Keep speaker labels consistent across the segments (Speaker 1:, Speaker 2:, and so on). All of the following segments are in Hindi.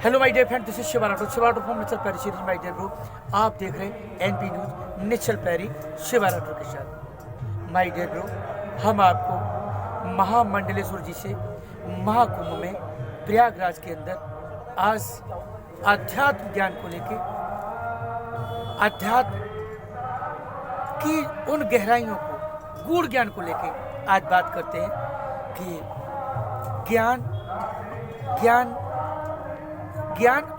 Speaker 1: Hello my dear friend, this is Shiva Rathore from nature प्लेरी सीरीज। माय डियर ब्रो, आप देख रहे हैं एनपी न्यूज नेचर प्लेरी शिवा राठौर के साथ। माय डियर ब्रो, हम आपको महामंडलेश्वर जी से महाकुंभ में प्रयागराज के अंदर आज आध्यात्म ज्ञान को लेके, आध्यात्म की उन गहराइयों को, गूढ़ ज्ञान को लेके आज बात करते हैं कि ज्ञान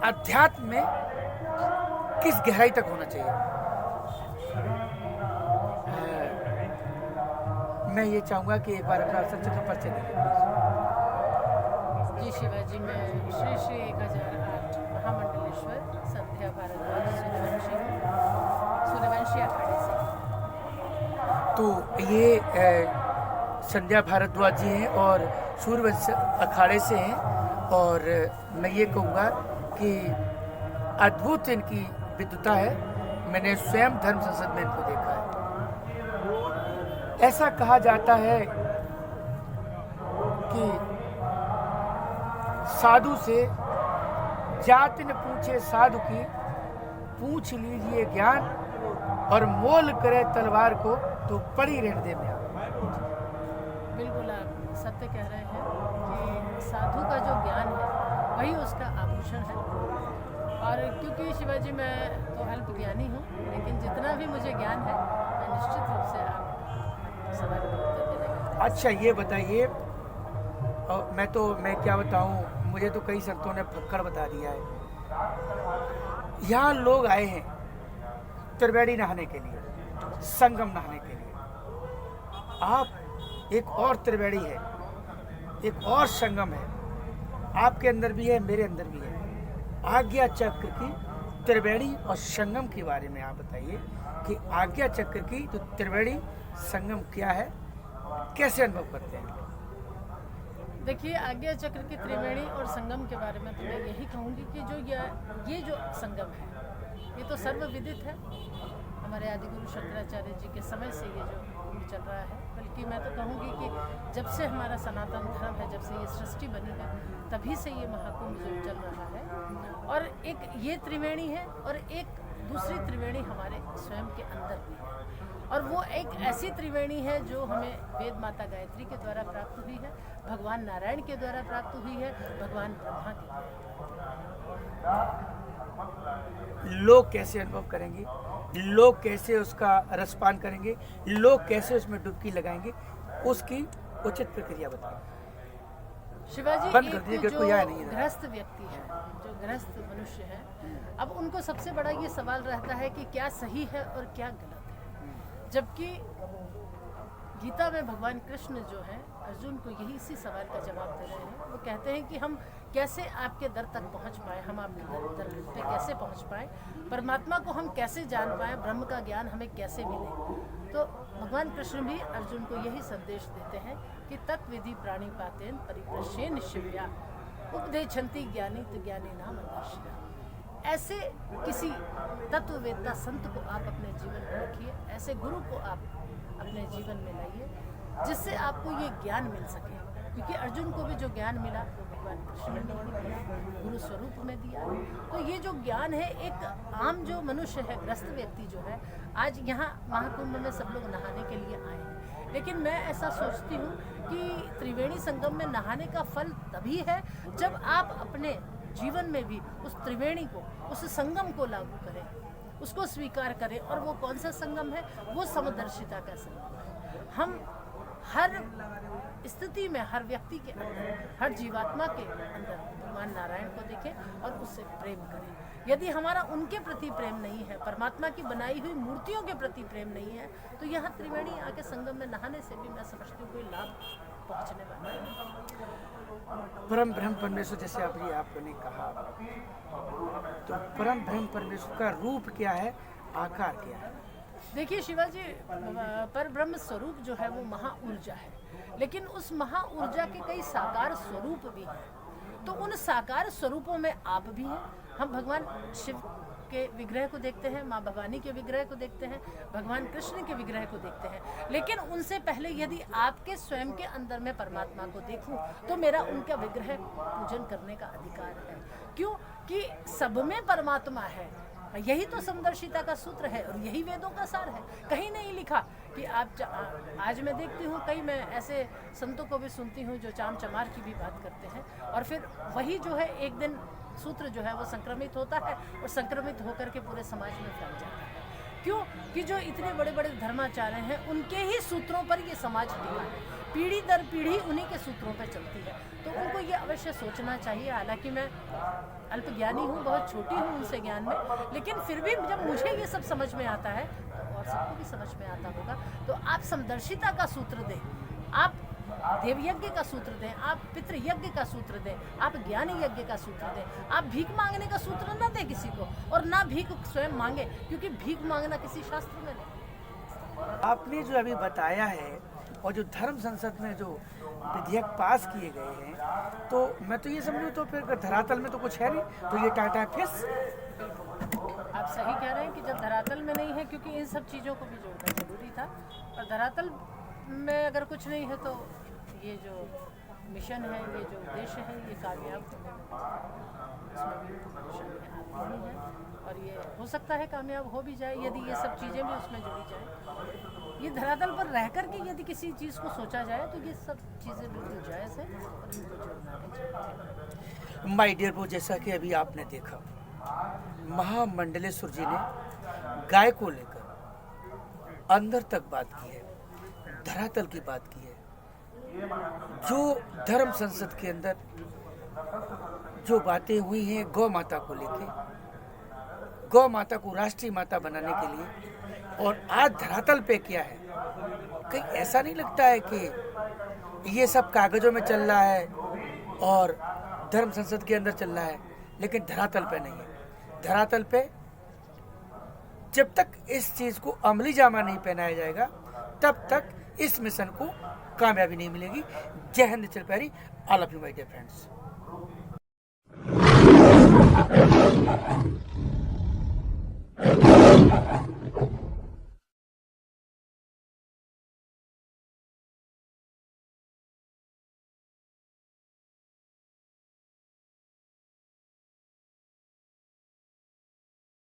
Speaker 1: अध्यात्म में किस गहराई तक होना चाहिए। मैं ये चाहूंगा कि एक बार अपना सच्चे का परिचय दें।
Speaker 2: जी शिवाजी, मैं श्री श्री 1008 महामंडलेश्वर संध्या भारद्वाज सूर्यवंशी अखाड़े से।
Speaker 1: तो ये संध्या भारद्वाज जी हैं और सूर्यवंशी अखाड़े से हैं, और मैं ये कहूँगा कि अद्भुत इनकी विद्वता है। मैंने स्वयं धर्म संसद में इनको देखा है। ऐसा कहा जाता है कि साधु से जात न पूछे साधु की, पूछ लीजिए ज्ञान, और मोल करे तलवार को तो पड़ी रहने दे में।
Speaker 2: बिल्कुल आप सत्य कह रहे हैं कि साधु का जो ज्ञान है वही उसका आभूषण है। और क्योंकि शिवाजी मैं तो अल्प ज्ञानी हूँ, लेकिन जितना भी मुझे ज्ञान है मैं निश्चित रूप से आप सवाल का उत्तर देने।
Speaker 1: अच्छा ये बताइए, मैं क्या बताऊँ, मुझे तो कई संतों ने फक्कड़ बता दिया है। यहाँ लोग आए हैं त्रिवेणी नहाने के लिए, संगम नहाने के लिए। आप एक और त्रिवेणी है, एक और संगम है, आपके अंदर भी है, मेरे अंदर भी है। आज्ञा चक्र की त्रिवेणी और संगम के बारे में आप बताइए कि आज्ञा चक्र की जो त्रिवेणी संगम क्या है, कैसे अनुभव करते हैं।
Speaker 2: देखिए, आज्ञा चक्र की त्रिवेणी और संगम के बारे में तो मैं यही कहूँगी कि ये जो संगम है ये तो सर्वविदित है। हमारे आदिगुरु शंकराचार्य जी के समय से ये जो चल रहा है, बल्कि मैं तो कहूँगी कि जब से हमारा सनातन धर्म है, जब से ये सृष्टि बनी है, तभी से ये महाकुंभ जो चल रहा है। और एक ये त्रिवेणी है और एक दूसरी त्रिवेणी हमारे स्वयं के अंदर भी है। और वो एक ऐसी त्रिवेणी है जो हमें वेद माता गायत्री के द्वारा प्राप्त हुई है, भगवान नारायण के द्वारा प्राप्त हुई है, भगवान ब्रह्मा के द्वारा।
Speaker 1: लोग कैसे अनुभव करेंगे, लोग कैसे उसका रसपान करेंगे, लोग कैसे उसमें डुबकी लगाएंगे, उसकी उचित प्रक्रिया बताएं।
Speaker 2: शिवाजी, एक जो गृहस्थ व्यक्ति है, जो गृहस्थ मनुष्य है, अब उनको सबसे बड़ा ये सवाल रहता है कि क्या सही है और क्या गलत है। जबकि गीता में भगवान कृष्ण जो है अर्जुन को यही इसी सवाल का जवाब दे रहे हैं। वो कहते हैं कि हम कैसे आपके दर तक पहुंच पाए, हम आपके दर पे कैसे पहुंच पाए, परमात्मा को हम कैसे जान पाए, ब्रह्म का ज्ञान हमें कैसे मिले। तो भगवान कृष्ण भी अर्जुन को यही संदेश देते हैं कि तत्विधि प्राणी पातेन परिप्रश्येन शिव्या उपदेशन्ति ज्ञानी तो ज्ञानी नाम दर्शिया। ऐसे किसी तत्ववेत्ता संत को आप अपने जीवन में रखिए, ऐसे गुरु को आप अपने जीवन में लाइए जिससे आपको ये ज्ञान मिल सके। क्योंकि अर्जुन को भी जो ज्ञान मिला वो भगवान कृष्ण ने गुरु स्वरूप में दिया। तो ये जो ज्ञान है, एक आम जो मनुष्य है, ग्रस्त व्यक्ति जो है, आज यहाँ महाकुंभ में सब लोग नहाने के लिए आए हैं, लेकिन मैं ऐसा सोचती हूँ कि त्रिवेणी संगम में नहाने का फल तभी है जब आप अपने जीवन में भी उस त्रिवेणी को, उस संगम को लागू करें, उसको स्वीकार करें। और वो कौन सा संगम है? वो समदर्शिता का संगम है। हम हर स्थिति में, हर व्यक्ति के अंदर, हर जीवात्मा के अंदर भगवान नारायण को देखें और उससे प्रेम करें। यदि हमारा उनके प्रति प्रेम नहीं है, परमात्मा की बनाई हुई मूर्तियों के प्रति प्रेम नहीं है, तो यहाँ त्रिवेणी आके संगम में नहाने से भी मैं समझती हूँ कोई लाभ पहुँचने वाला है।
Speaker 1: परम ब्रह्म परमेश्वर, जैसे अभी आपने कहा, तो परम ब्रह्म परमेश्वर का रूप क्या है, आकार क्या है?
Speaker 2: देखिए शिवाजी, पर ब्रह्म स्वरूप जो है वो महा ऊर्जा है, लेकिन उस महा ऊर्जा के कई साकार स्वरूप भी हैं। तो उन साकार स्वरूपों में आप भी हैं। हम भगवान शिव के विग्रह को देखते हैं, माँ भवानी के विग्रह को देखते हैं, भगवान कृष्ण के विग्रह को देखते हैं, लेकिन उनसे पहले यदि आपके स्वयं के अंदर में परमात्मा को देखूं तो मेरा उनका विग्रह पूजन करने का अधिकार है। क्यों कि सब में परमात्मा है। यही तो समदर्शिता का सूत्र है और यही वेदों का सार है। कहीं नहीं लिखा कि आप आज मैं देखती हूँ कई मैं ऐसे संतों को भी सुनती हूँ जो चाम चमार की भी बात करते हैं और फिर वही जो है एक दिन सूत्र जो है वो संक्रमित होता है और संक्रमित होकर के पूरे समाज में फैल जाता है। क्यों कि जो इतने बड़े बड़े धर्माचार्य हैं उनके ही सूत्रों पर ये समाज टिका है, पीढ़ी दर पीढ़ी उन्हीं के सूत्रों पर चलती है। तो उनको ये अवश्य सोचना चाहिए। हालांकि मैं अल्पज्ञानी हूँ, बहुत छोटी हूँ उनसे ज्ञान में, लेकिन फिर भी जब मुझे ये सब समझ में आता है और सबको भी समझ में आता होगा, तो आप समदर्शिता का सूत्र दें, आप देवयज्ञ का सूत्र दें, आप पितृयज्ञ का सूत्र दें, आप ज्ञान यज्ञ का सूत्र दें। आप भीख मांगने का सूत्र ना दें किसी को और ना भीख स्वयं मांगे, क्योंकि भीख मांगना किसी शास्त्र में नहीं।
Speaker 1: आपने जो अभी बताया है और जो धर्म संसद में जो विधेयक पास किए गए हैं, तो मैं तो ये समझूं तो फिर धरातल में तो कुछ है नहीं, तो ये टाटा है फिस।
Speaker 2: आप सही कह रहे हैं कि जब धरातल में नहीं है, क्योंकि इन सब चीज़ों को भी जोड़ना जरूरी था, और धरातल में अगर कुछ नहीं है तो ये जो मिशन है, ये जो उद्देश्य है, ये कामयाब होने में इसमें भी परेशानी नहीं है और ये हो सकता है कामयाब हो भी जाए यदि ये सब चीज़ें भी उसमें जुड़ी जाए। ये धरातल पर रह कर के यदि किसी चीज़ को सोचा जाए तो ये सब चीज़ें बिल्कुल जायज़ है और इनको जोड़ना भी चाहिए।
Speaker 1: माय डियर ब्रो, जैसा कि अभी आपने देखा, महामंडलेश्वर जी ने गाय को लेकर अंदर तक बात की है, धरातल की बात की है। जो धर्म संसद के अंदर जो बातें हुई हैं गौ माता को लेके, गौ माता को राष्ट्रीय माता बनाने के लिए, और आज धरातल पे क्या है, कहीं ऐसा नहीं लगता है कि ये सब कागजों में चल रहा है और धर्म संसद के अंदर चल रहा है, लेकिन धरातल पे नहीं है। धरातल पे जब तक इस चीज को अमली जामा नहीं पहनाया जाएगा तब तक इस मिशन को कामयाबी नहीं मिलेगी। जय हिंद निश्चल प्यारी, all of you my dear friends.